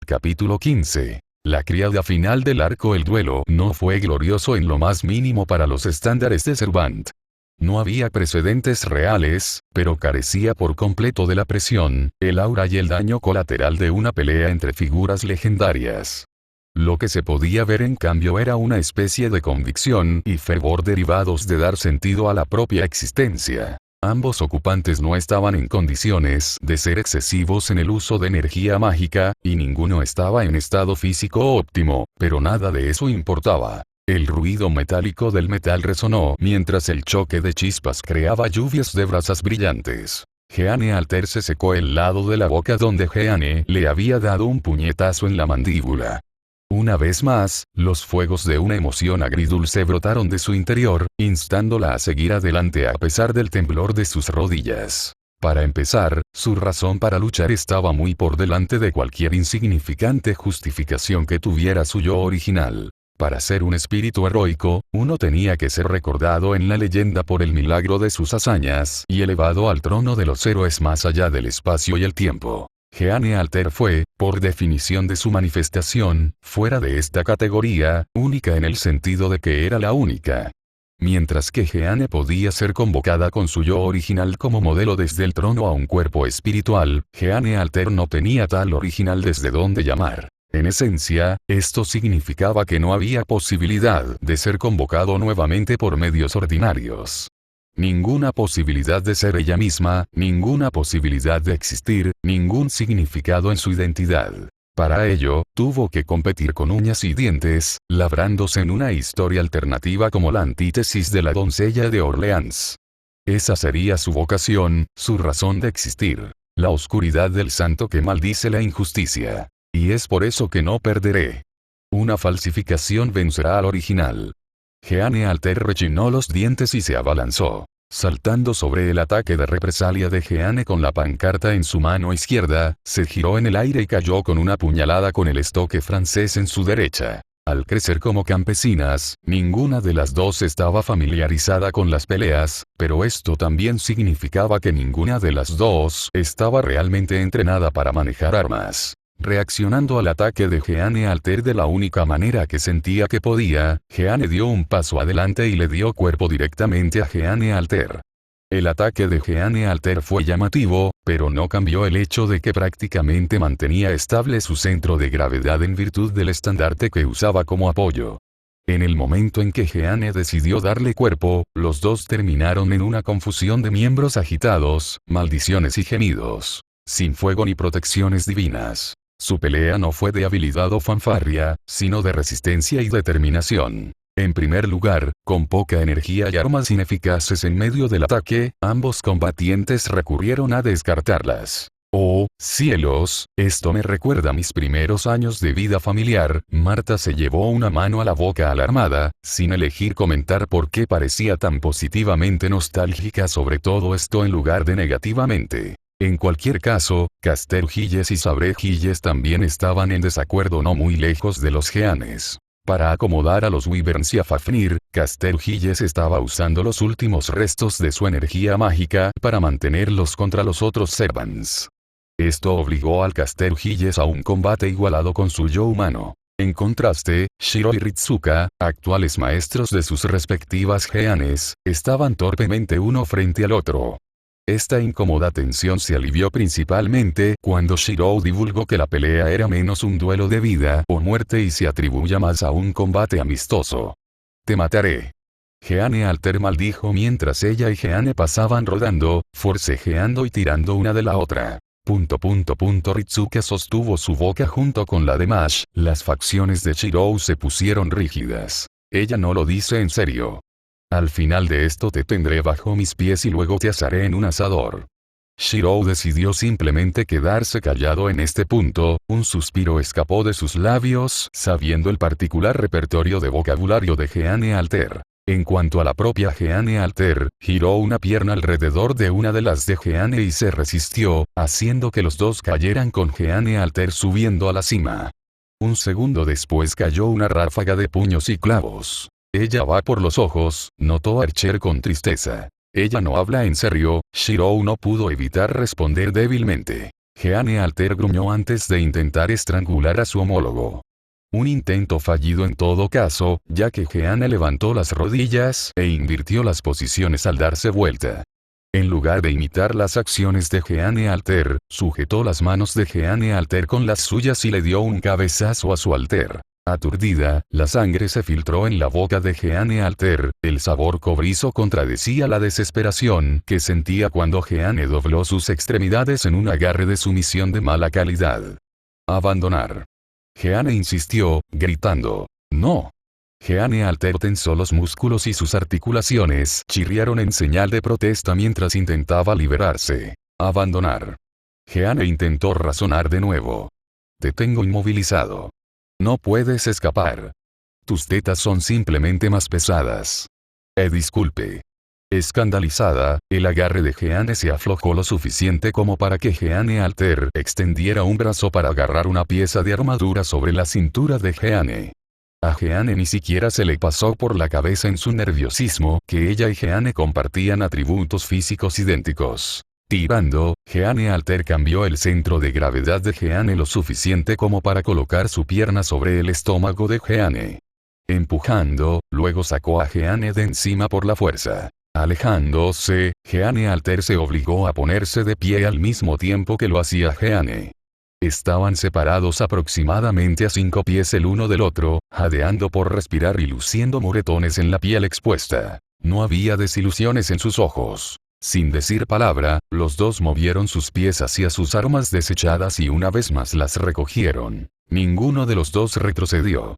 Capítulo 15. La criada final del arco. El duelo no fue glorioso en lo más mínimo para los estándares de Servant. No había precedentes reales, pero carecía por completo de la presión, el aura y el daño colateral de una pelea entre figuras legendarias. Lo que se podía ver en cambio era una especie de convicción y fervor derivados de dar sentido a la propia existencia. Ambos ocupantes no estaban en condiciones de ser excesivos en el uso de energía mágica, y ninguno estaba en estado físico óptimo, pero nada de eso importaba. El ruido metálico del metal resonó mientras el choque de chispas creaba lluvias de brasas brillantes. Jeanne Alter se secó el lado de la boca donde Jeanne le había dado un puñetazo en la mandíbula. Una vez más, los fuegos de una emoción agridulce brotaron de su interior, instándola a seguir adelante a pesar del temblor de sus rodillas. Para empezar, su razón para luchar estaba muy por delante de cualquier insignificante justificación que tuviera su yo original. Para ser un espíritu heroico, uno tenía que ser recordado en la leyenda por el milagro de sus hazañas y elevado al trono de los héroes más allá del espacio y el tiempo. Jeanne Alter fue, por definición de su manifestación, fuera de esta categoría, única en el sentido de que era la única. Mientras que Jeanne podía ser convocada con su yo original como modelo desde el trono a un cuerpo espiritual, Jeanne Alter no tenía tal original desde donde llamar. En esencia, esto significaba que no había posibilidad de ser convocado nuevamente por medios ordinarios. Ninguna posibilidad de ser ella misma, ninguna posibilidad de existir, ningún significado en su identidad. Para ello, tuvo que competir con uñas y dientes, labrándose en una historia alternativa como la antítesis de la doncella de Orleans. Esa sería su vocación, su razón de existir. La oscuridad del santo que maldice la injusticia. Y es por eso que no perderé. Una falsificación vencerá al original. Jeanne Alter rechinó los dientes y se abalanzó. Saltando sobre el ataque de represalia de Jeanne con la pancarta en su mano izquierda, se giró en el aire y cayó con una puñalada con el estoque francés en su derecha. Al crecer como campesinas, ninguna de las dos estaba familiarizada con las peleas, pero esto también significaba que ninguna de las dos estaba realmente entrenada para manejar armas. Reaccionando al ataque de Jeanne Alter de la única manera que sentía que podía, Jeanne dio un paso adelante y le dio cuerpo directamente a Jeanne Alter. El ataque de Jeanne Alter fue llamativo, pero no cambió el hecho de que prácticamente mantenía estable su centro de gravedad en virtud del estandarte que usaba como apoyo. En el momento en que Jeanne decidió darle cuerpo, los dos terminaron en una confusión de miembros agitados, maldiciones y gemidos. Sin fuego ni protecciones divinas. Su pelea no fue de habilidad o fanfarria, sino de resistencia y determinación. En primer lugar, con poca energía y armas ineficaces en medio del ataque, ambos combatientes recurrieron a descartarlas. ¡Oh, cielos! Esto me recuerda a mis primeros años de vida familiar. Marta se llevó una mano a la boca alarmada, sin elegir comentar por qué parecía tan positivamente nostálgica sobre todo esto en lugar de negativamente. En cualquier caso, Caster Gilles y Sabre Gilles también estaban en desacuerdo no muy lejos de los Jeanes. Para acomodar a los Wyverns y a Fafnir, Caster Gilles estaba usando los últimos restos de su energía mágica para mantenerlos contra los otros Servants. Esto obligó al Caster Gilles a un combate igualado con su yo humano. En contraste, Shiro y Ritsuka, actuales maestros de sus respectivas Jeanes, estaban torpemente uno frente al otro. Esta incómoda tensión se alivió principalmente cuando Shiro divulgó que la pelea era menos un duelo de vida o muerte y se atribuía más a un combate amistoso. «Te mataré». Jeanne Alter maldijo mientras ella y Jeanne pasaban rodando, forcejeando y tirando una de la otra. Ritsuka sostuvo su boca junto con la de Mash, las facciones de Shiro se pusieron rígidas. Ella no lo dice en serio. Al final de esto te tendré bajo mis pies y luego te asaré en un asador. Shiro decidió simplemente quedarse callado en este punto, un suspiro escapó de sus labios, sabiendo el particular repertorio de vocabulario de Jeanne Alter. En cuanto a la propia Jeanne Alter, giró una pierna alrededor de una de las de Jeanne y se resistió, haciendo que los dos cayeran con Jeanne Alter subiendo a la cima. Un segundo después cayó una ráfaga de puños y clavos. Ella va por los ojos, notó Archer con tristeza. Ella no habla en serio. Shiro no pudo evitar responder débilmente. Jeanne Alter gruñó antes de intentar estrangular a su homólogo. Un intento fallido en todo caso, ya que Jeanne levantó las rodillas e invirtió las posiciones al darse vuelta. En lugar de imitar las acciones de Jeanne Alter, sujetó las manos de Jeanne Alter con las suyas y le dio un cabezazo a su Alter. Aturdida, la sangre se filtró en la boca de Jeanne Alter, el sabor cobrizo contradecía la desesperación que sentía cuando Jeanne dobló sus extremidades en un agarre de sumisión de mala calidad. Abandonar. Jeanne insistió, gritando, ¡no! Jeanne Alter tensó los músculos y sus articulaciones chirriaron en señal de protesta mientras intentaba liberarse. Abandonar. Jeanne intentó razonar de nuevo. Te tengo inmovilizado. No puedes escapar. Tus tetas son simplemente más pesadas. Disculpe. Escandalizada, el agarre de Jeanne se aflojó lo suficiente como para que Jeanne Alter extendiera un brazo para agarrar una pieza de armadura sobre la cintura de Jeanne. A Jeanne ni siquiera se le pasó por la cabeza en su nerviosismo que ella y Jeanne compartían atributos físicos idénticos. Tirando, Jeanne Alter cambió el centro de gravedad de Jeanne lo suficiente como para colocar su pierna sobre el estómago de Jeanne. Empujando, luego sacó a Jeanne de encima por la fuerza. Alejándose, Jeanne Alter se obligó a ponerse de pie al mismo tiempo que lo hacía Jeanne. Estaban separados aproximadamente a 5 pies el uno del otro, jadeando por respirar y luciendo moretones en la piel expuesta. No había desilusiones en sus ojos. Sin decir palabra, los dos movieron sus pies hacia sus armas desechadas y una vez más las recogieron. Ninguno de los dos retrocedió.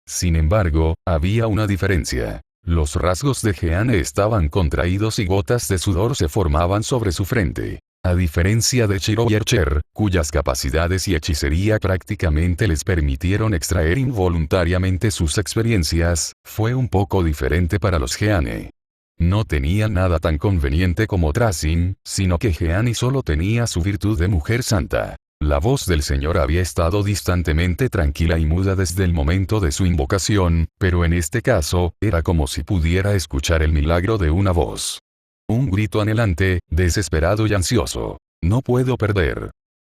Sin embargo, había una diferencia. Los rasgos de Jeanne estaban contraídos y gotas de sudor se formaban sobre su frente. A diferencia de Shiro y Archer, cuyas capacidades y hechicería prácticamente les permitieron extraer involuntariamente sus experiencias, fue un poco diferente para los Jeanne. No tenía nada tan conveniente como Tracing, sino que Jeanne solo tenía su virtud de mujer santa. La voz del Señor había estado distantemente tranquila y muda desde el momento de su invocación, pero en este caso, era como si pudiera escuchar el milagro de una voz. Un grito anhelante, desesperado y ansioso. No puedo perder.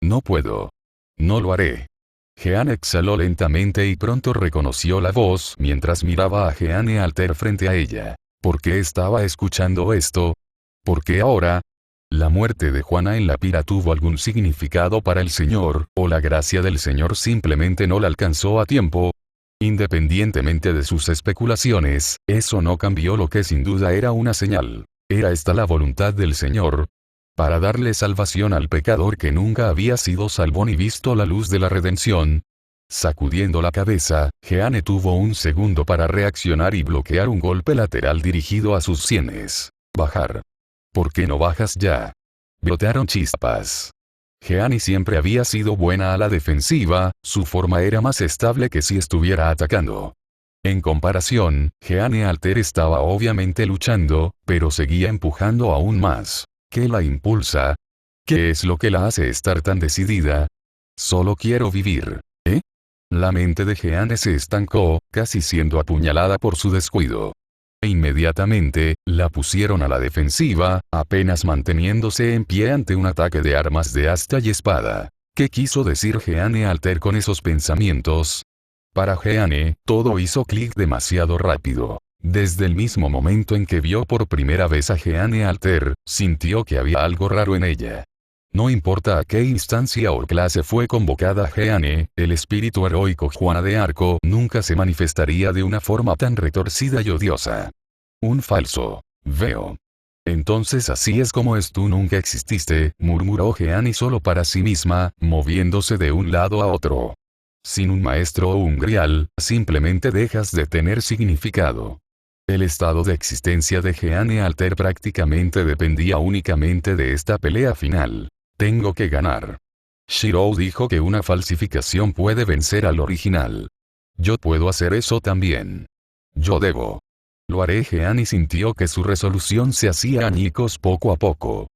No puedo. No lo haré. Jeanne exhaló lentamente y pronto reconoció la voz mientras miraba a Jeanne Alter frente a ella. ¿Por qué estaba escuchando esto? ¿Por qué ahora? ¿La muerte de Juana en la pira tuvo algún significado para el Señor, o la gracia del Señor simplemente no la alcanzó a tiempo? Independientemente de sus especulaciones, eso no cambió lo que sin duda era una señal. ¿Era esta la voluntad del Señor? Para darle salvación al pecador que nunca había sido salvo ni visto la luz de la redención. Sacudiendo la cabeza, Jeanne tuvo un segundo para reaccionar y bloquear un golpe lateral dirigido a sus sienes. Bajar. ¿Por qué no bajas ya? Brotaron chispas. Jeanne siempre había sido buena a la defensiva, su forma era más estable que si estuviera atacando. En comparación, Jeanne Alter estaba obviamente luchando, pero seguía empujando aún más. ¿Qué la impulsa? ¿Qué es lo que la hace estar tan decidida? Solo quiero vivir. La mente de Jeanne se estancó, casi siendo apuñalada por su descuido. E inmediatamente, la pusieron a la defensiva, apenas manteniéndose en pie ante un ataque de armas de asta y espada. ¿Qué quiso decir Jeanne Alter con esos pensamientos? Para Jeanne, todo hizo clic demasiado rápido. Desde el mismo momento en que vio por primera vez a Jeanne Alter, sintió que había algo raro en ella. No importa a qué instancia o clase fue convocada Jeanne, el espíritu heroico Juana de Arco nunca se manifestaría de una forma tan retorcida y odiosa. Un falso. Veo. Entonces así es como tú nunca exististe, murmuró Jeanne solo para sí misma, moviéndose de un lado a otro. Sin un maestro o un grial, simplemente dejas de tener significado. El estado de existencia de Jeanne Alter prácticamente dependía únicamente de esta pelea final. Tengo que ganar. Shiro dijo que una falsificación puede vencer al original. Yo puedo hacer eso también. Yo debo. Lo haré. Jeanne sintió que su resolución se hacía añicos poco a poco.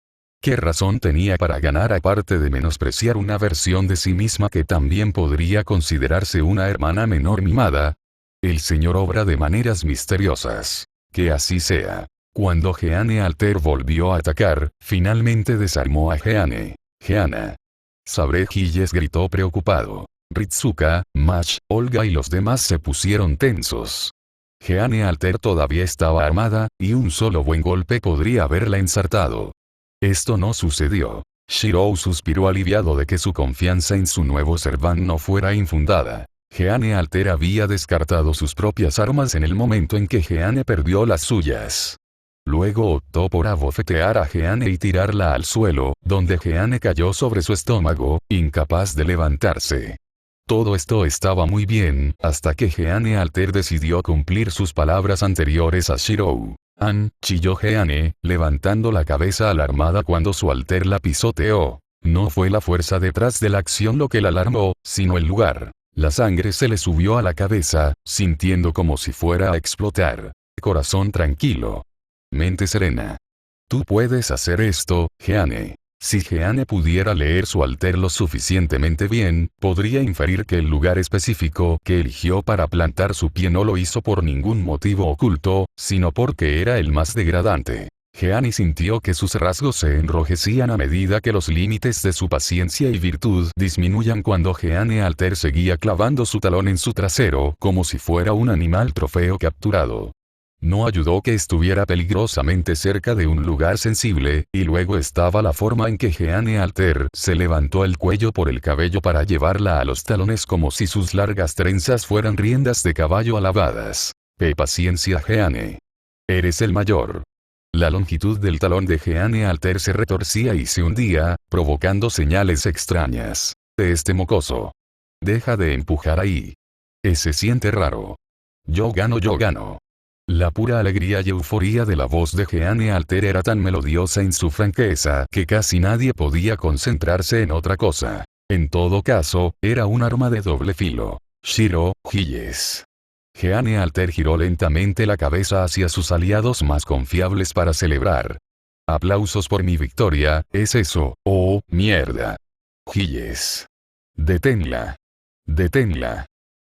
¿Qué razón tenía para ganar aparte de menospreciar una versión de sí misma que también podría considerarse una hermana menor mimada? El Señor obra de maneras misteriosas. Que así sea. Cuando Jeanne Alter volvió a atacar, finalmente desarmó a Jeanne. Jeanne. Sabre Gilles gritó preocupado. Ritsuka, Mash, Olga y los demás se pusieron tensos. Jeanne Alter todavía estaba armada, y un solo buen golpe podría haberla ensartado. Esto no sucedió. Shirou suspiró aliviado de que su confianza en su nuevo servant no fuera infundada. Jeanne Alter había descartado sus propias armas en el momento en que Jeanne perdió las suyas. Luego optó por abofetear a Jeanne y tirarla al suelo, donde Jeanne cayó sobre su estómago, incapaz de levantarse. Todo esto estaba muy bien, hasta que Jeanne Alter decidió cumplir sus palabras anteriores a Shirou. Chilló Jeanne, levantando la cabeza alarmada cuando su alter la pisoteó. No fue la fuerza detrás de la acción lo que la alarmó, sino el lugar. La sangre se le subió a la cabeza, sintiendo como si fuera a explotar. Corazón tranquilo. Mente serena. Tú puedes hacer esto, Jeanne. Si Jeanne pudiera leer su alter lo suficientemente bien, podría inferir que el lugar específico que eligió para plantar su pie no lo hizo por ningún motivo oculto, sino porque era el más degradante. Jeanne sintió que sus rasgos se enrojecían a medida que los límites de su paciencia y virtud disminuían cuando Jeanne Alter seguía clavando su talón en su trasero como si fuera un animal trofeo capturado. No ayudó que estuviera peligrosamente cerca de un lugar sensible, y luego estaba la forma en que Jeanne Alter se levantó el cuello por el cabello para llevarla a los talones como si sus largas trenzas fueran riendas de caballo alabadas. Paciencia Jeanne. Eres el mayor. La longitud del talón de Jeanne Alter se retorcía y se hundía, provocando señales extrañas. Este mocoso. Deja de empujar ahí. Se siente raro. Yo gano, yo gano. La pura alegría y euforía de la voz de Jeanne Alter era tan melodiosa en su franqueza que casi nadie podía concentrarse en otra cosa. En todo caso, era un arma de doble filo. Shiro, Gilles. Jeanne Alter giró lentamente la cabeza hacia sus aliados más confiables para celebrar. Aplausos por mi victoria, ¿es eso? ¡Oh, mierda! Gilles. Deténla. Deténla.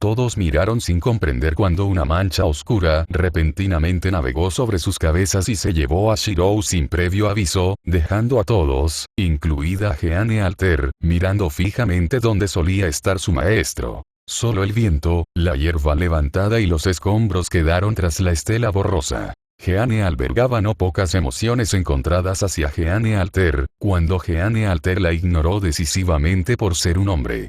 Todos miraron sin comprender cuando una mancha oscura repentinamente navegó sobre sus cabezas y se llevó a Shirou sin previo aviso, dejando a todos, incluida Jeanne Alter, mirando fijamente donde solía estar su maestro. Solo el viento, la hierba levantada y los escombros quedaron tras la estela borrosa. Jeanne albergaba no pocas emociones encontradas hacia Jeanne Alter, cuando Jeanne Alter la ignoró decisivamente por ser un hombre.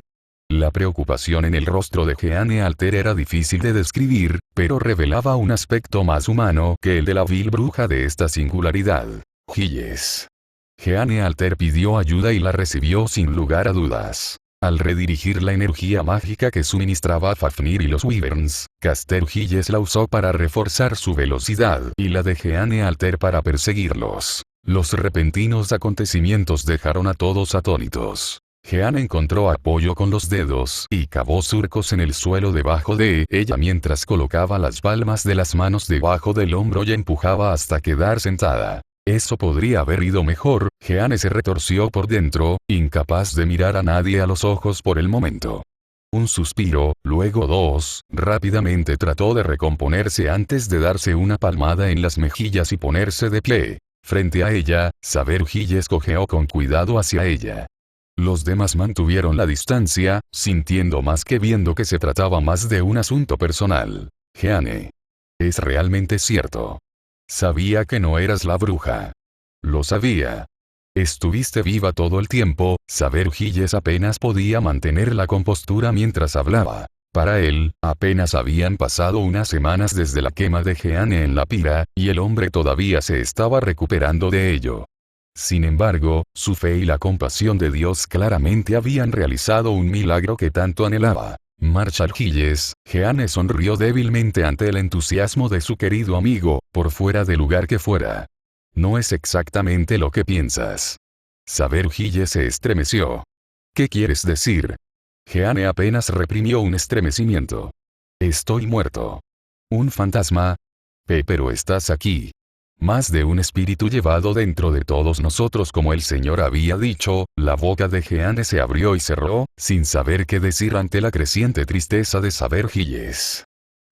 La preocupación en el rostro de Jeanne Alter era difícil de describir, pero revelaba un aspecto más humano que el de la vil bruja de esta singularidad. Gilles. Jeanne Alter pidió ayuda y la recibió sin lugar a dudas. Al redirigir la energía mágica que suministraba Fafnir y los Wyverns, Caster Gilles la usó para reforzar su velocidad y la de Jeanne Alter para perseguirlos. Los repentinos acontecimientos dejaron a todos atónitos. Jeanne encontró apoyo con los dedos y cavó surcos en el suelo debajo de ella mientras colocaba las palmas de las manos debajo del hombro y empujaba hasta quedar sentada. Eso podría haber ido mejor. Jeanne se retorció por dentro, incapaz de mirar a nadie a los ojos por el momento. Un suspiro, luego dos, rápidamente trató de recomponerse antes de darse una palmada en las mejillas y ponerse de pie. Frente a ella, Saber Gilles cojeó con cuidado hacia ella. Los demás mantuvieron la distancia, sintiendo más que viendo que se trataba más de un asunto personal. Jeanne. Es realmente cierto. Sabía que no eras la bruja. Lo sabía. Estuviste viva todo el tiempo. Saber Gilles apenas podía mantener la compostura mientras hablaba. Para él, apenas habían pasado unas semanas desde la quema de Jeanne en la pira, y el hombre todavía se estaba recuperando de ello. Sin embargo, su fe y la compasión de Dios claramente habían realizado un milagro que tanto anhelaba. Marshall Gilles. Jeanne sonrió débilmente ante el entusiasmo de su querido amigo, por fuera del lugar que fuera. No es exactamente lo que piensas. Saber Gilles se estremeció. ¿Qué quieres decir? Jeanne apenas reprimió un estremecimiento. Estoy muerto. ¿Un fantasma? Pero estás aquí. Más de un espíritu llevado dentro de todos nosotros como el Señor había dicho. La boca de Jeanne se abrió y cerró, sin saber qué decir ante la creciente tristeza de Saber Gilles.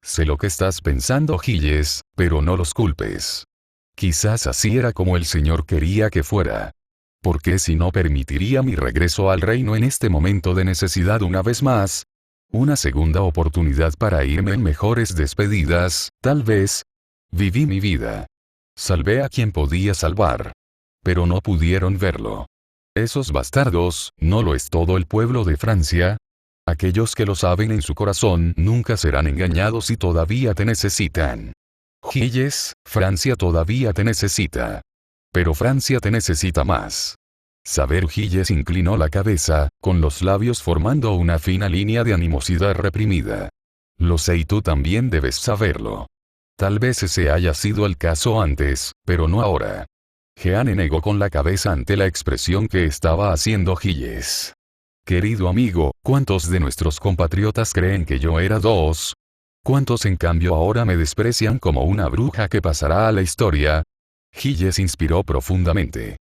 Sé lo que estás pensando, Gilles, pero no los culpes. Quizás así era como el Señor quería que fuera. Porque si no permitiría mi regreso al reino en este momento de necesidad una vez más. Una segunda oportunidad para irme en mejores despedidas, tal vez. Viví mi vida. Salvé a quien podía salvar. Pero no pudieron verlo. Esos bastardos, ¿no lo es todo el pueblo de Francia? Aquellos que lo saben en su corazón nunca serán engañados y todavía te necesitan. Gilles, Francia todavía te necesita. Pero Francia te necesita más. Saber Gilles inclinó la cabeza, con los labios formando una fina línea de animosidad reprimida. Lo sé y tú también debes saberlo. Tal vez ese haya sido el caso antes, pero no ahora. Jeanne negó con la cabeza ante la expresión que estaba haciendo Gilles. Querido amigo, ¿cuántos de nuestros compatriotas creen que yo era dos? ¿Cuántos en cambio ahora me desprecian como una bruja que pasará a la historia? Gilles inspiró profundamente.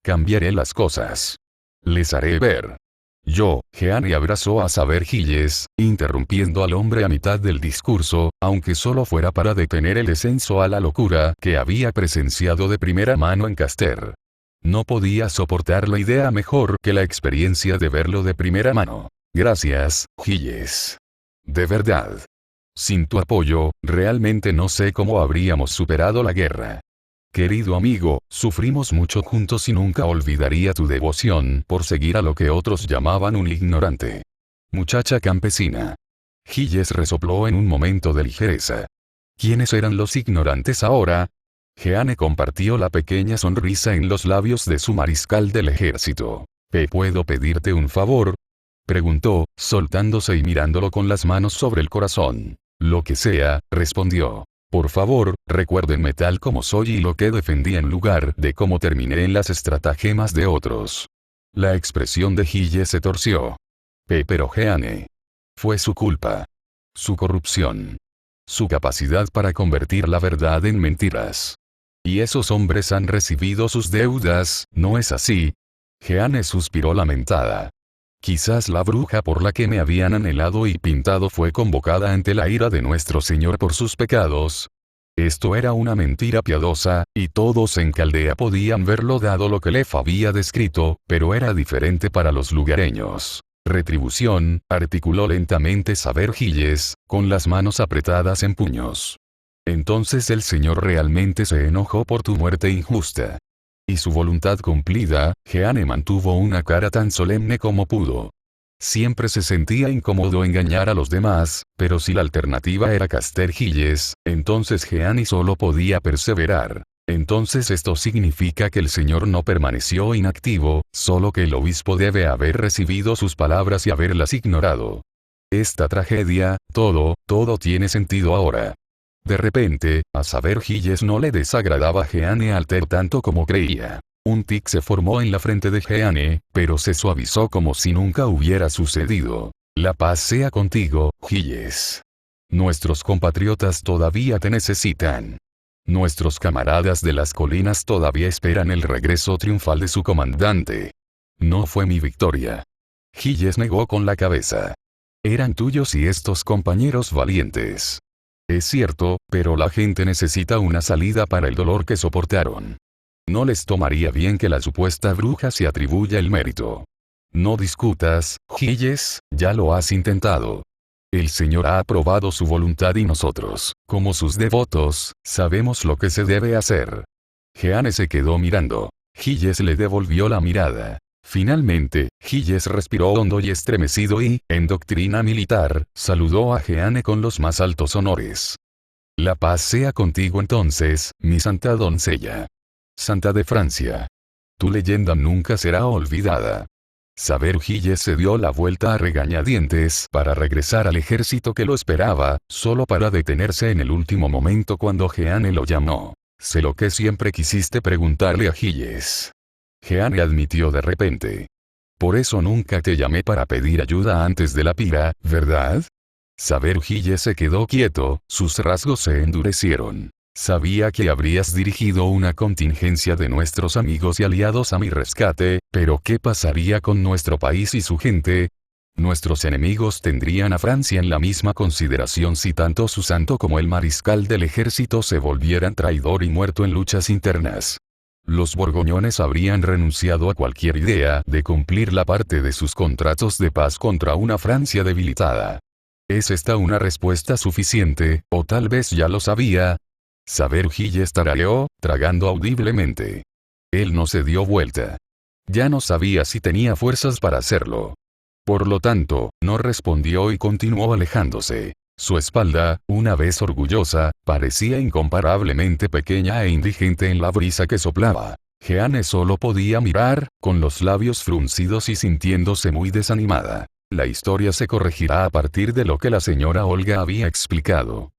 Cambiaré las cosas. Les haré ver. Jeanne abrazó a Saber Gilles, interrumpiendo al hombre a mitad del discurso, aunque solo fuera para detener el descenso a la locura que había presenciado de primera mano en Caster. No podía soportar la idea mejor que la experiencia de verlo de primera mano. Gracias, Gilles. De verdad. Sin tu apoyo, realmente no sé cómo habríamos superado la guerra. Querido amigo, sufrimos mucho juntos y nunca olvidaría tu devoción por seguir a lo que otros llamaban un ignorante. Muchacha campesina. Gilles resopló en un momento de ligereza. ¿Quiénes eran los ignorantes ahora? Jeanne compartió la pequeña sonrisa en los labios de su mariscal del ejército. ¿Puedo pedirte un favor? Preguntó, soltándose y mirándolo con las manos sobre el corazón. Lo que sea, respondió. Por favor, recuérdenme tal como soy y lo que defendí en lugar de cómo terminé en las estratagemas de otros. La expresión de Gilles se torció. Pero Jeanne. Fue su culpa. Su corrupción. Su capacidad para convertir la verdad en mentiras. Y esos hombres han recibido sus deudas, ¿no es así? Jeanne suspiró lamentada. Quizás la bruja por la que me habían anhelado y pintado fue convocada ante la ira de nuestro Señor por sus pecados. Esto era una mentira piadosa, y todos en Caldea podían verlo dado lo que Lef había descrito, pero era diferente para los lugareños. Retribución, articuló lentamente Saber Gilles, con las manos apretadas en puños. Entonces el Señor realmente se enojó por tu muerte injusta. Y su voluntad cumplida, Jeanne mantuvo una cara tan solemne como pudo. Siempre se sentía incómodo engañar a los demás, pero si la alternativa era Caster Gilles, entonces Jeanne solo podía perseverar. Entonces esto significa que el Señor no permaneció inactivo, solo que el obispo debe haber recibido sus palabras y haberlas ignorado. Esta tragedia, todo tiene sentido ahora. De repente, a Saber Gilles no le desagradaba Jeanne Alter tanto como creía. Un tic se formó en la frente de Jeanne, pero se suavizó como si nunca hubiera sucedido. La paz sea contigo, Gilles. Nuestros compatriotas todavía te necesitan. Nuestros camaradas de las colinas todavía esperan el regreso triunfal de su comandante. No fue mi victoria. Gilles negó con la cabeza. Eran tuyos y estos compañeros valientes. Es cierto, pero la gente necesita una salida para el dolor que soportaron. No les tomaría bien que la supuesta bruja se atribuya el mérito. No discutas, Gilles, ya lo has intentado. El Señor ha aprobado su voluntad y nosotros, como sus devotos, sabemos lo que se debe hacer. Jeanne se quedó mirando. Gilles le devolvió la mirada. Finalmente, Gilles respiró hondo y estremecido y, en doctrina militar, saludó a Jeanne con los más altos honores. La paz sea contigo entonces, mi santa doncella. Santa de Francia. Tu leyenda nunca será olvidada. Saber Gilles se dio la vuelta a regañadientes para regresar al ejército que lo esperaba, solo para detenerse en el último momento cuando Jeanne lo llamó. Sé lo que siempre quisiste preguntarle a Gilles. Jeanne admitió de repente. Por eso nunca te llamé para pedir ayuda antes de la pira, ¿verdad? Saber Gilles se quedó quieto, sus rasgos se endurecieron. Sabía que habrías dirigido una contingencia de nuestros amigos y aliados a mi rescate, pero ¿qué pasaría con nuestro país y su gente? Nuestros enemigos tendrían a Francia en la misma consideración si tanto su santo como el mariscal del ejército se volvieran traidor y muerto en luchas internas. Los borgoñones habrían renunciado a cualquier idea de cumplir la parte de sus contratos de paz contra una Francia debilitada. ¿Es esta una respuesta suficiente, o tal vez ya lo sabía? Saber Gilles tarareó, tragando audiblemente. Él no se dio vuelta. Ya no sabía si tenía fuerzas para hacerlo. Por lo tanto, no respondió y continuó alejándose. Su espalda, una vez orgullosa, parecía incomparablemente pequeña e indigente en la brisa que soplaba. Jeanne solo podía mirar, con los labios fruncidos y sintiéndose muy desanimada. La historia se corregirá a partir de lo que la señora Olga había explicado.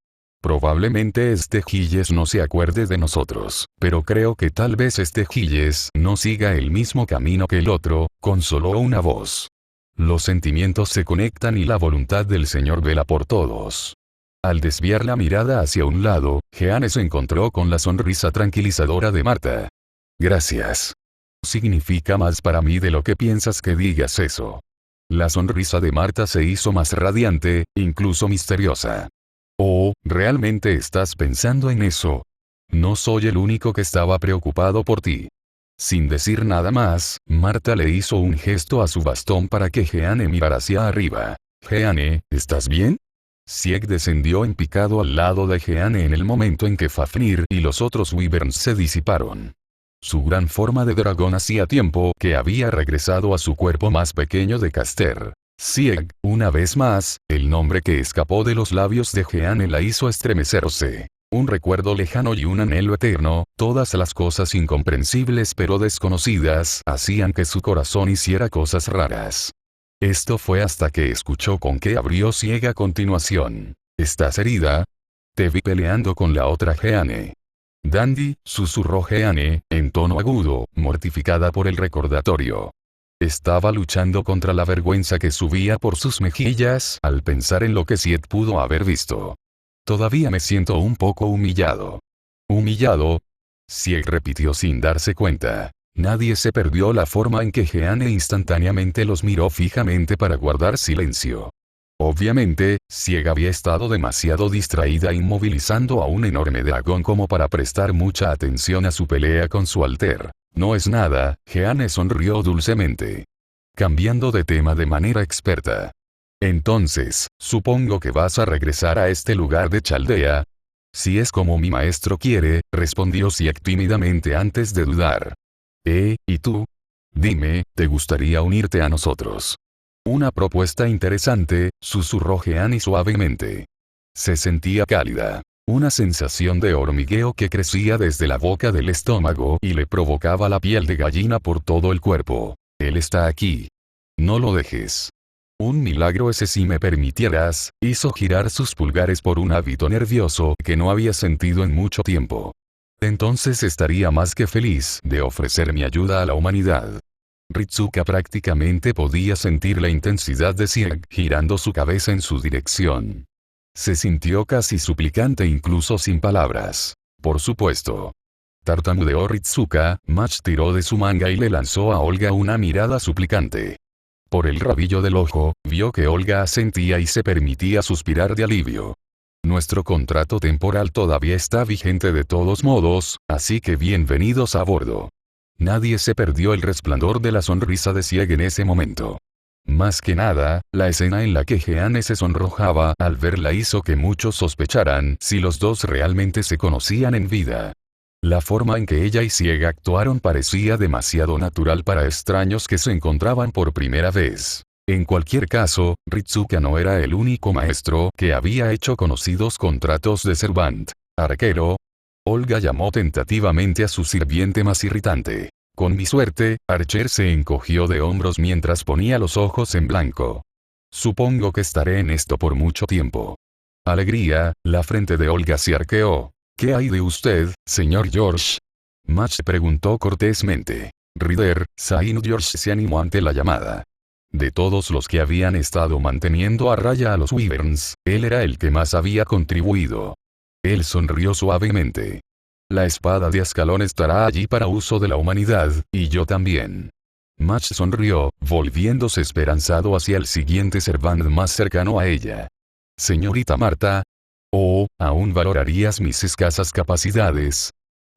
Probablemente este Gilles no se acuerde de nosotros, pero creo que tal vez este Gilles no siga el mismo camino que el otro, consoló una voz. Los sentimientos se conectan y la voluntad del Señor vela por todos. Al desviar la mirada hacia un lado, Jeanne se encontró con la sonrisa tranquilizadora de Marta. Gracias. Significa más para mí de lo que piensas que digas eso. La sonrisa de Marta se hizo más radiante, incluso misteriosa. Oh, ¿realmente estás pensando en eso? No soy el único que estaba preocupado por ti. Sin decir nada más, Marta le hizo un gesto a su bastón para que Jeanne mirara hacia arriba. Jeanne, ¿estás bien? Sieg descendió en picado al lado de Jeanne en el momento en que Fafnir y los otros wyverns se disiparon. Su gran forma de dragón hacía tiempo que había regresado a su cuerpo más pequeño de Caster. Sieg, una vez más, el nombre que escapó de los labios de Jeanne la hizo estremecerse. Un recuerdo lejano y un anhelo eterno, todas las cosas incomprensibles pero desconocidas, hacían que su corazón hiciera cosas raras. Esto fue hasta que escuchó con qué abrió Sieg a continuación. ¿Estás herida? Te vi peleando con la otra Jeanne. Dandy, susurró Jeanne, en tono agudo, mortificada por el recordatorio. Estaba luchando contra la vergüenza que subía por sus mejillas al pensar en lo que Sieg pudo haber visto. Todavía me siento un poco humillado. ¿Humillado? Sieg repitió sin darse cuenta. Nadie se perdió la forma en que Jeanne instantáneamente los miró fijamente para guardar silencio. Obviamente, Sieg había estado demasiado distraída inmovilizando a un enorme dragón como para prestar mucha atención a su pelea con su alter. No es nada, Jeanne sonrió dulcemente. Cambiando de tema de manera experta. Entonces, supongo que vas a regresar a este lugar de Chaldea. Si es como mi maestro quiere, respondió Sieg tímidamente antes de dudar. ¿Y tú? Dime, ¿te gustaría unirte a nosotros? Una propuesta interesante, susurró Jeanne suavemente. Se sentía cálida. Una sensación de hormigueo que crecía desde la boca del estómago y le provocaba la piel de gallina por todo el cuerpo. Él está aquí. No lo dejes. Un milagro ese si me permitieras, hizo girar sus pulgares por un hábito nervioso que no había sentido en mucho tiempo. Entonces estaría más que feliz de ofrecer mi ayuda a la humanidad. Ritsuka prácticamente podía sentir la intensidad de Sieg girando su cabeza en su dirección. Se sintió casi suplicante incluso sin palabras. Por supuesto. Tartamudeó Ritsuka, Mach tiró de su manga y le lanzó a Olga una mirada suplicante. Por el rabillo del ojo, vio que Olga asentía y se permitía suspirar de alivio. Nuestro contrato temporal todavía está vigente de todos modos, así que bienvenidos a bordo. Nadie se perdió el resplandor de la sonrisa de Sieg en ese momento. Más que nada, la escena en la que Jeanne se sonrojaba al verla hizo que muchos sospecharan si los dos realmente se conocían en vida. La forma en que ella y Sieg actuaron parecía demasiado natural para extraños que se encontraban por primera vez. En cualquier caso, Ritsuka no era el único maestro que había hecho conocidos contratos de Servant. Arquero. Olga llamó tentativamente a su sirviente más irritante. Con mi suerte, Archer se encogió de hombros mientras ponía los ojos en blanco. Supongo que estaré en esto por mucho tiempo. Alegría, la frente de Olga se arqueó. ¿Qué hay de usted, señor George? Mach preguntó cortésmente. Ryder, Saint George se animó ante la llamada. De todos los que habían estado manteniendo a raya a los wyverns, él era el que más había contribuido. Él sonrió suavemente. La espada de Ascalón estará allí para uso de la humanidad, y yo también. Mach sonrió, volviéndose esperanzado hacia el siguiente servant más cercano a ella. Señorita Marta. Oh, ¿aún valorarías mis escasas capacidades?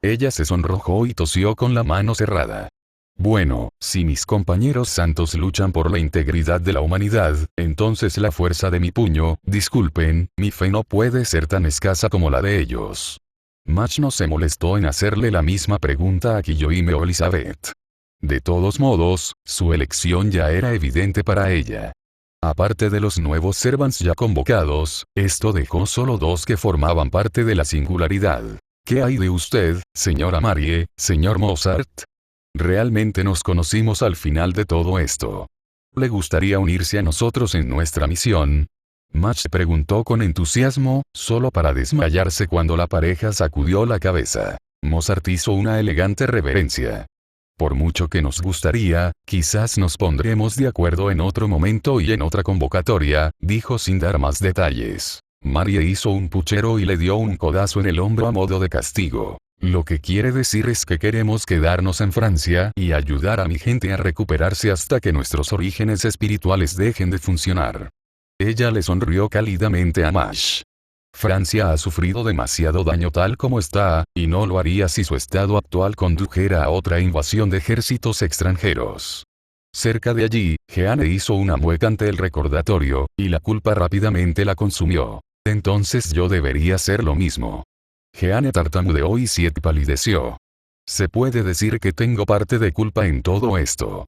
Ella se sonrojó y tosió con la mano cerrada. Bueno, si mis compañeros santos luchan por la integridad de la humanidad, entonces la fuerza de mi puño, disculpen, mi fe no puede ser tan escasa como la de ellos. Match no se molestó en hacerle la misma pregunta a Guillaume o Elizabeth. De todos modos, su elección ya era evidente para ella. Aparte de los nuevos servants ya convocados, esto dejó solo 2 que formaban parte de la singularidad. ¿Qué hay de usted, señora Marie, señor Mozart? Realmente nos conocimos al final de todo esto. ¿Le gustaría unirse a nosotros en nuestra misión? Match preguntó con entusiasmo, solo para desmayarse cuando la pareja sacudió la cabeza. Mozart hizo una elegante reverencia. Por mucho que nos gustaría, quizás nos pondremos de acuerdo en otro momento y en otra convocatoria, dijo sin dar más detalles. Marie hizo un puchero y le dio un codazo en el hombro a modo de castigo. Lo que quiere decir es que queremos quedarnos en Francia y ayudar a mi gente a recuperarse hasta que nuestros orígenes espirituales dejen de funcionar. Ella le sonrió cálidamente a Mash. Francia ha sufrido demasiado daño tal como está, y no lo haría si su estado actual condujera a otra invasión de ejércitos extranjeros. Cerca de allí, Jeanne hizo una mueca ante el recordatorio, y la culpa rápidamente la consumió. Entonces yo debería hacer lo mismo. Jeanne tartamudeó y Siet palideció. Se puede decir que tengo parte de culpa en todo esto.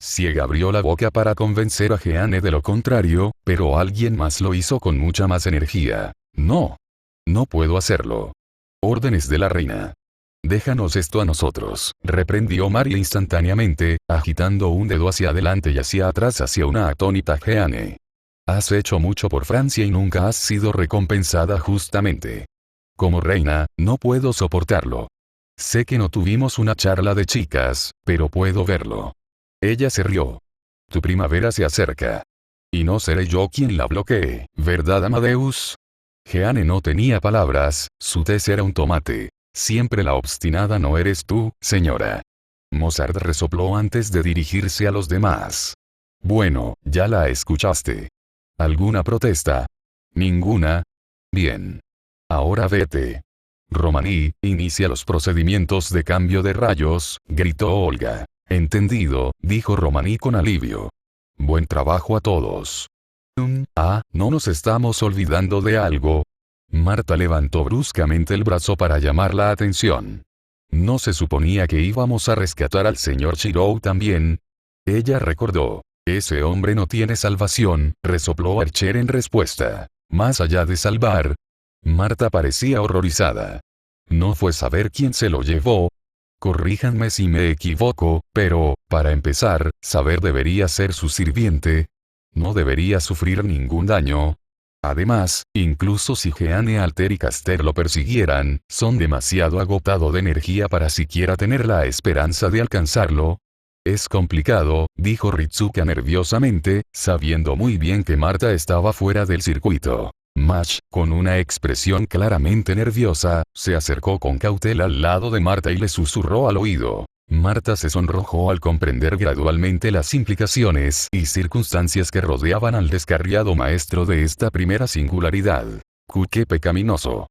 Sieg abrió la boca para convencer a Jeanne de lo contrario, pero alguien más lo hizo con mucha más energía. No. No puedo hacerlo. Órdenes de la reina. Déjanos esto a nosotros, reprendió Marie instantáneamente, agitando un dedo hacia adelante y hacia atrás hacia una atónita Jeanne. Has hecho mucho por Francia y nunca has sido recompensada justamente. Como reina, no puedo soportarlo. Sé que no tuvimos una charla de chicas, pero puedo verlo. Ella se rió. Tu primavera se acerca. Y no seré yo quien la bloquee, ¿verdad, Amadeus? Jeanne no tenía palabras, su tez era un tomate. Siempre la obstinada no eres tú, señora. Mozart resopló antes de dirigirse a los demás. Bueno, ya la escuchaste. ¿Alguna protesta? ¿Ninguna? Bien. Ahora vete. Romaní, inicia los procedimientos de cambio de rayos, gritó Olga. Entendido, dijo Romaní con alivio. Buen trabajo a todos. ¿No nos estamos olvidando de algo? Marta levantó bruscamente el brazo para llamar la atención. ¿No se suponía que íbamos a rescatar al señor Chirou también? Ella recordó. Ese hombre no tiene salvación, resopló Archer en respuesta. Más allá de salvar. Marta parecía horrorizada. ¿No fue saber quién se lo llevó? Corríjanme si me equivoco, pero, para empezar, saber debería ser su sirviente. No debería sufrir ningún daño. Además, incluso si Jeanne Alter y Caster lo persiguieran, son demasiado agotado de energía para siquiera tener la esperanza de alcanzarlo. Es complicado, dijo Ritsuka nerviosamente, sabiendo muy bien que Marta estaba fuera del circuito. Match, con una expresión claramente nerviosa, se acercó con cautela al lado de Marta y le susurró al oído. Marta se sonrojó al comprender gradualmente las implicaciones y circunstancias que rodeaban al descarriado maestro de esta primera singularidad. ¡Qué pecaminoso!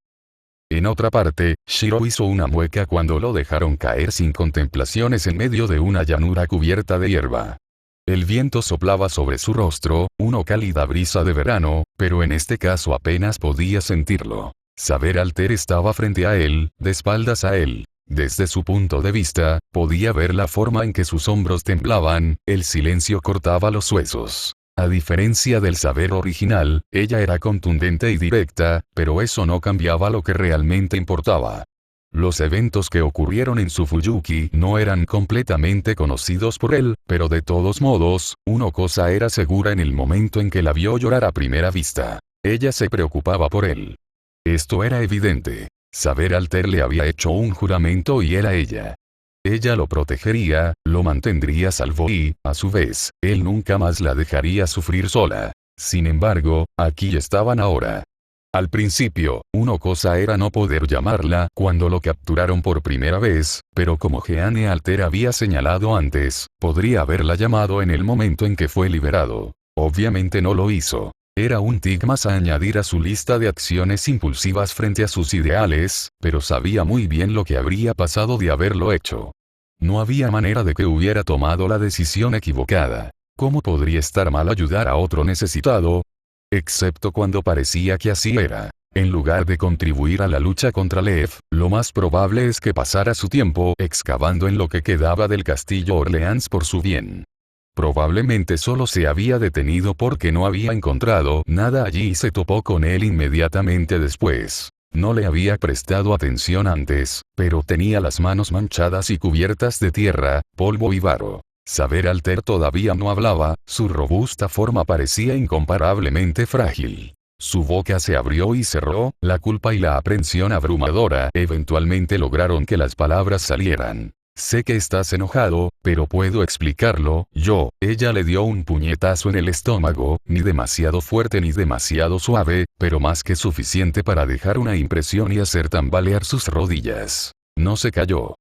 En otra parte, Shiro hizo una mueca cuando lo dejaron caer sin contemplaciones en medio de una llanura cubierta de hierba. El viento soplaba sobre su rostro, una cálida brisa de verano, pero en este caso apenas podía sentirlo. Saber Alter estaba frente a él, de espaldas a él. Desde su punto de vista, podía ver la forma en que sus hombros temblaban, el silencio cortaba los huesos. A diferencia del saber original, ella era contundente y directa, pero eso no cambiaba lo que realmente importaba. Los eventos que ocurrieron en Tsufuyuki no eran completamente conocidos por él, pero de todos modos, una cosa era segura en el momento en que la vio llorar a primera vista. Ella se preocupaba por él. Esto era evidente. Saber Alter le había hecho un juramento y era ella. Ella lo protegería, lo mantendría salvo y, a su vez, él nunca más la dejaría sufrir sola. Sin embargo, aquí estaban ahora. Al principio, una cosa era no poder llamarla cuando lo capturaron por primera vez, pero como Jeanne Alter había señalado antes, podría haberla llamado en el momento en que fue liberado. Obviamente no lo hizo. Era un tic más a añadir a su lista de acciones impulsivas frente a sus ideales, pero sabía muy bien lo que habría pasado de haberlo hecho. No había manera de que hubiera tomado la decisión equivocada. ¿Cómo podría estar mal ayudar a otro necesitado? Excepto cuando parecía que así era. En lugar de contribuir a la lucha contra Lev, lo más probable es que pasara su tiempo excavando en lo que quedaba del castillo Orleans por su bien. Probablemente solo se había detenido porque no había encontrado nada allí y se topó con él inmediatamente después. No le había prestado atención antes, pero tenía las manos manchadas y cubiertas de tierra, polvo y barro. Saber Alter todavía no hablaba, su robusta forma parecía incomparablemente frágil. Su boca se abrió y cerró, la culpa y la aprensión abrumadora eventualmente lograron que las palabras salieran. Sé que estás enojado, pero puedo explicarlo, ella le dio un puñetazo en el estómago, ni demasiado fuerte ni demasiado suave, pero más que suficiente para dejar una impresión y hacer tambalear sus rodillas. No se cayó.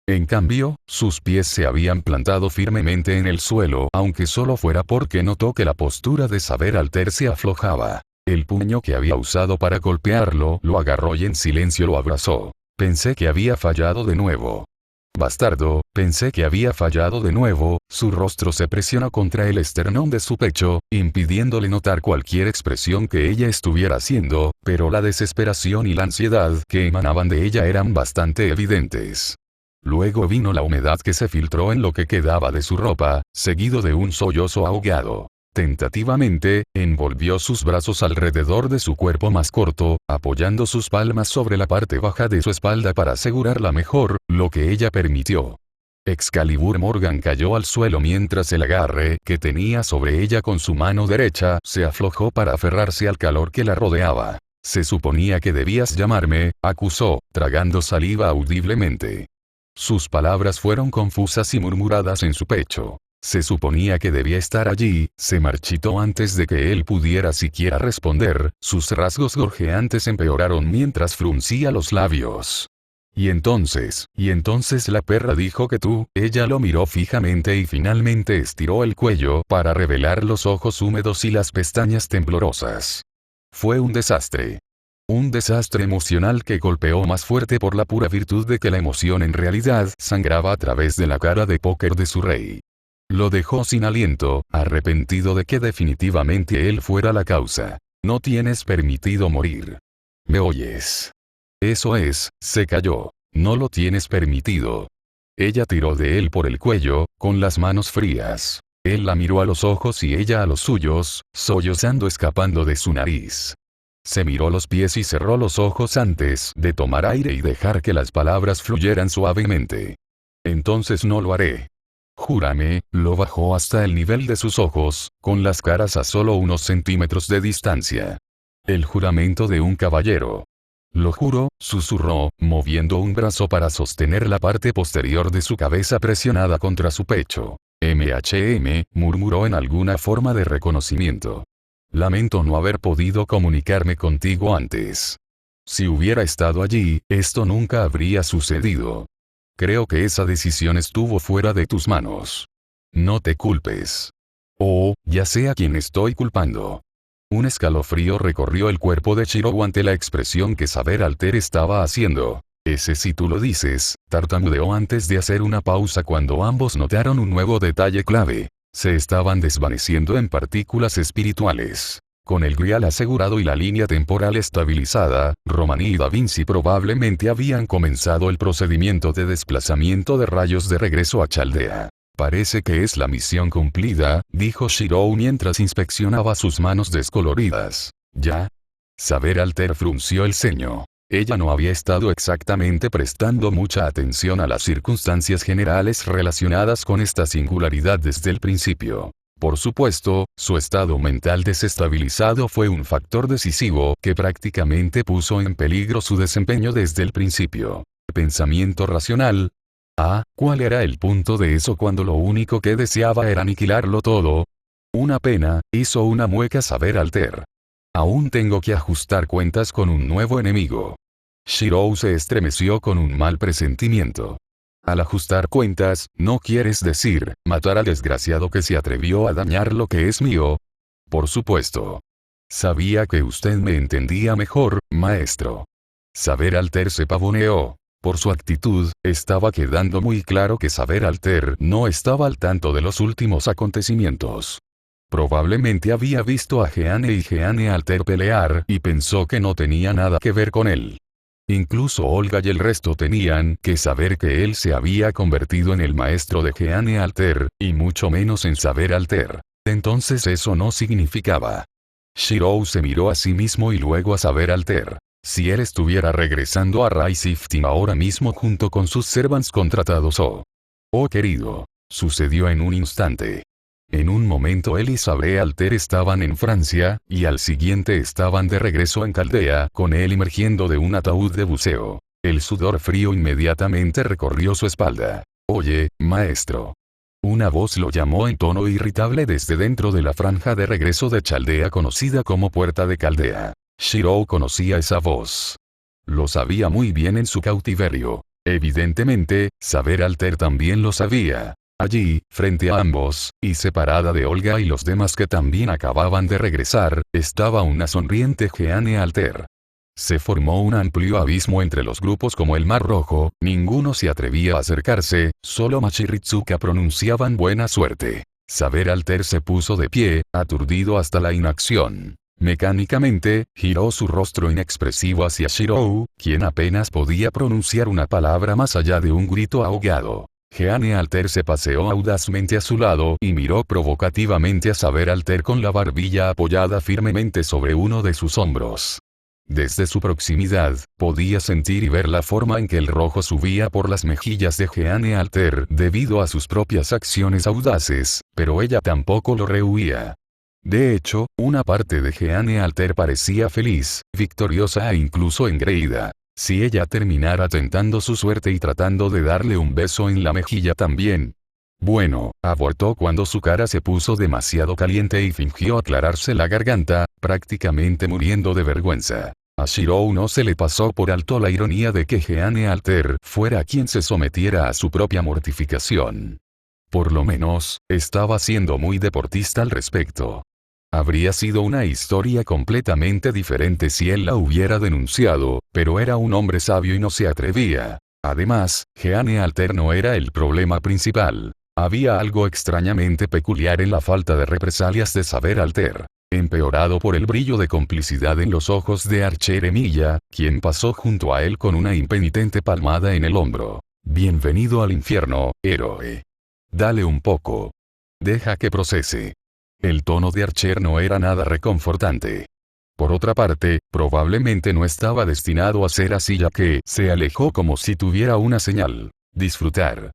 En cambio, sus pies se habían plantado firmemente en el suelo, aunque solo fuera porque notó que la postura de Saber Alter se aflojaba. El puño que había usado para golpearlo lo agarró y en silencio lo abrazó. Pensé que había fallado de nuevo. Bastardo, pensé que había fallado de nuevo, su rostro se presionó contra el esternón de su pecho, impidiéndole notar cualquier expresión que ella estuviera haciendo, pero la desesperación y la ansiedad que emanaban de ella eran bastante evidentes. Luego vino la humedad que se filtró en lo que quedaba de su ropa, seguido de un sollozo ahogado. Tentativamente, envolvió sus brazos alrededor de su cuerpo más corto, apoyando sus palmas sobre la parte baja de su espalda para asegurarla mejor, lo que ella permitió. Excalibur Morgan cayó al suelo mientras el agarre que tenía sobre ella con su mano derecha se aflojó para aferrarse al calor que la rodeaba. Se suponía que debías llamarme, acusó, tragando saliva audiblemente. Sus palabras fueron confusas y murmuradas en su pecho. Se suponía que debía estar allí, se marchitó antes de que él pudiera siquiera responder, sus rasgos gorjeantes empeoraron mientras fruncía los labios. Y entonces la perra dijo que ella lo miró fijamente y finalmente estiró el cuello para revelar los ojos húmedos y las pestañas temblorosas. Fue un desastre. Un desastre emocional que golpeó más fuerte por la pura virtud de que la emoción en realidad sangraba a través de la cara de póker de su rey. Lo dejó sin aliento, arrepentido de que definitivamente él fuera la causa. No tienes permitido morir. ¿Me oyes? Eso es, se cayó. No lo tienes permitido. Ella tiró de él por el cuello, con las manos frías. Él la miró a los ojos y ella a los suyos, sollozando escapando de su nariz. Se miró los pies y cerró los ojos antes de tomar aire y dejar que las palabras fluyeran suavemente. Entonces no lo haré. Júrame, lo bajó hasta el nivel de sus ojos, con las caras a solo unos centímetros de distancia. El juramento de un caballero. Lo juro, susurró, moviendo un brazo para sostener la parte posterior de su cabeza presionada contra su pecho. Murmuró en alguna forma de reconocimiento. Lamento no haber podido comunicarme contigo antes. Si hubiera estado allí, esto nunca habría sucedido. Creo que esa decisión estuvo fuera de tus manos. No te culpes. Ya sé a quién estoy culpando. Un escalofrío recorrió el cuerpo de Shirou ante la expresión que Saber Alter estaba haciendo. Ese si tú lo dices, tartamudeó antes de hacer una pausa cuando ambos notaron un nuevo detalle clave. Se estaban desvaneciendo en partículas espirituales. Con el grial asegurado y la línea temporal estabilizada, Romani y Da Vinci probablemente habían comenzado el procedimiento de desplazamiento de rayos de regreso a Chaldea. Parece que es la misión cumplida, dijo Shirou mientras inspeccionaba sus manos descoloridas. ¿Ya? Saber Alter frunció el ceño. Ella no había estado exactamente prestando mucha atención a las circunstancias generales relacionadas con esta singularidad desde el principio. Por supuesto, su estado mental desestabilizado fue un factor decisivo que prácticamente puso en peligro su desempeño desde el principio. Pensamiento racional. ¿Cuál era el punto de eso cuando lo único que deseaba era aniquilarlo todo? Una pena, hizo una mueca Saber Alter. Aún tengo que ajustar cuentas con un nuevo enemigo. Shirou se estremeció con un mal presentimiento. Al ajustar cuentas, ¿no quieres decir, matar al desgraciado que se atrevió a dañar lo que es mío? Por supuesto. Sabía que usted me entendía mejor, maestro. Saber Alter se pavoneó. Por su actitud, estaba quedando muy claro que Saber Alter no estaba al tanto de los últimos acontecimientos. Probablemente había visto a Jeanne y Jeanne Alter pelear y pensó que no tenía nada que ver con él. Incluso Olga y el resto tenían que saber que él se había convertido en el maestro de Jeanne Alter, y mucho menos en Saber Alter. Entonces eso no significaba. Shirou se miró a sí mismo y luego a Saber Alter. Si él estuviera regresando a Rai Sifting ahora mismo junto con sus servants contratados oh querido. Sucedió en un instante. En un momento él y Saber Alter estaban en Francia, y al siguiente estaban de regreso en Caldea con él emergiendo de un ataúd de buceo. El sudor frío inmediatamente recorrió su espalda. Oye, maestro. Una voz lo llamó en tono irritable desde dentro de la franja de regreso de Chaldea conocida como Puerta de Caldea. Shirou conocía esa voz. Lo sabía muy bien en su cautiverio. Evidentemente, Saber Alter también lo sabía. Allí, frente a ambos, y separada de Olga y los demás que también acababan de regresar, estaba una sonriente Jeanne Alter. Se formó un amplio abismo entre los grupos como el Mar Rojo, ninguno se atrevía a acercarse, solo Machi y Ritsuka pronunciaban buena suerte. Saber Alter se puso de pie, aturdido hasta la inacción. Mecánicamente, giró su rostro inexpresivo hacia Shirou, quien apenas podía pronunciar una palabra más allá de un grito ahogado. Jeanne Alter se paseó audazmente a su lado y miró provocativamente a Saber Alter con la barbilla apoyada firmemente sobre uno de sus hombros. Desde su proximidad, podía sentir y ver la forma en que el rojo subía por las mejillas de Jeanne Alter debido a sus propias acciones audaces, pero ella tampoco lo rehuía. De hecho, una parte de Jeanne Alter parecía feliz, victoriosa e incluso engreída. Si ella terminara tentando su suerte y tratando de darle un beso en la mejilla también. Bueno, abortó cuando su cara se puso demasiado caliente y fingió aclararse la garganta, prácticamente muriendo de vergüenza. A Shirou no se le pasó por alto la ironía de que Jeanne Alter fuera quien se sometiera a su propia mortificación. Por lo menos, estaba siendo muy deportista al respecto. Habría sido una historia completamente diferente si él la hubiera denunciado, pero era un hombre sabio y no se atrevía. Además, Jeanne Alter no era el problema principal. Había algo extrañamente peculiar en la falta de represalias de Saber Alter, empeorado por el brillo de complicidad en los ojos de Archer Emilia, quien pasó junto a él con una impenitente palmada en el hombro. Bienvenido al infierno, héroe. Dale un poco. Deja que procese. El tono de Archer no era nada reconfortante. Por otra parte, probablemente no estaba destinado a ser así ya que se alejó como si tuviera una señal. Disfrutar.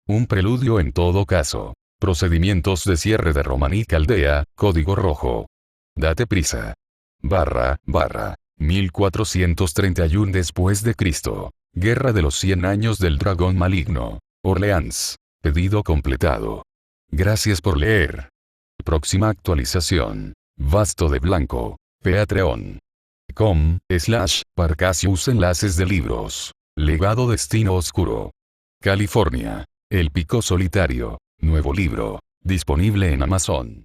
Un preludio en todo caso. Procedimientos de cierre de Romaní Caldea, código rojo. Date prisa. / 1431 después de Cristo. Guerra de los 100 años del dragón maligno. Orleans. Pedido completado. Gracias por leer. Próxima actualización. Vasto de Blanco. Patreon.com/Parcasius enlaces de libros. Legado Destino Oscuro. California. El Pico Solitario. Nuevo libro. Disponible en Amazon.